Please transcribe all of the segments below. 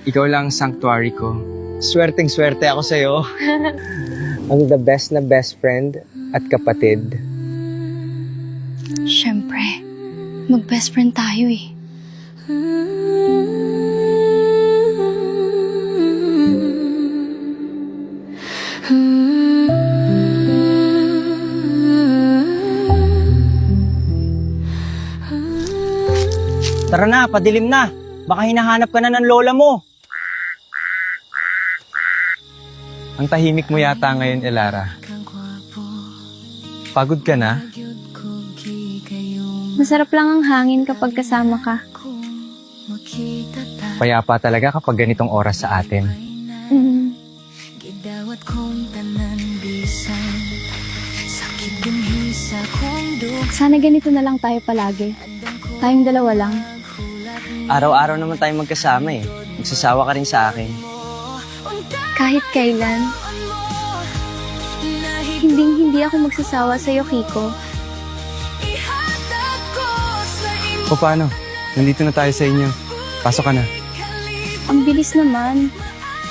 Ikaw lang ang sanctuary ko. Swerteng-swerte ako sa'yo. Ang the best na best friend at kapatid. Siyempre, mag-best friend tayo eh. Tara na, padilim na. Baka hinahanap ka na ng lola mo. Ang tahimik mo yata ngayon, Elara. Pagod ka na? Masarap lang ang hangin kapag kasama ka. Payapa talaga kapag ganitong oras sa atin. Mm. Sana ganito na lang tayo palagi. Tayong dalawa lang. Araw-araw naman tayo magkasama eh. Magsasawa ka rin sa akin. Kahit kailan. Hindi ako magsasawa sa'yo, Kiko. O paano? Nandito na tayo sa inyo. Pasok ka na. Ang bilis naman.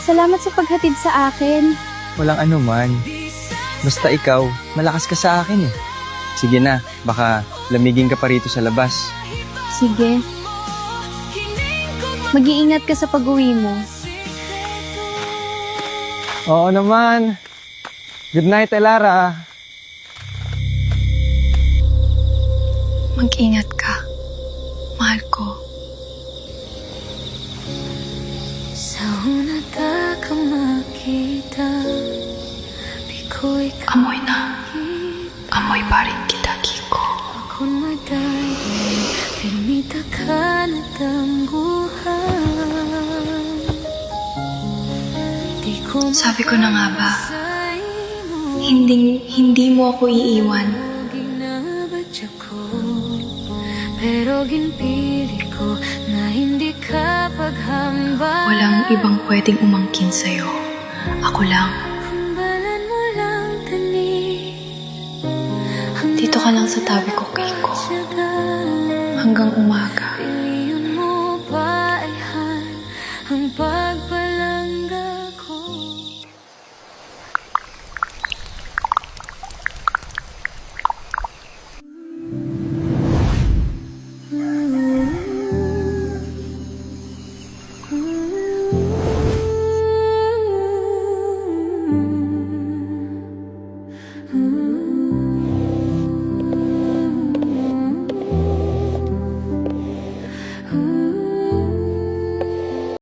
Salamat sa paghatid sa akin. Walang anuman. Basta ikaw, malakas ka sa akin eh. Sige na, baka lamigin ka pa rito sa labas. Sige. Mag-iingat ka sa pag-uwi mo. Oo naman. Good night, Elara. Mag-ingat ka. Mahal ko. Amoy na. Amoy pa rin kita, Kiko. Sabi ko na nga ba, hindi mo ako iiwan. Walang ibang pwedeng umangkin sa'yo. Ako lang. Dito ka lang sa tabi ko, Kiko. Hanggang umaga.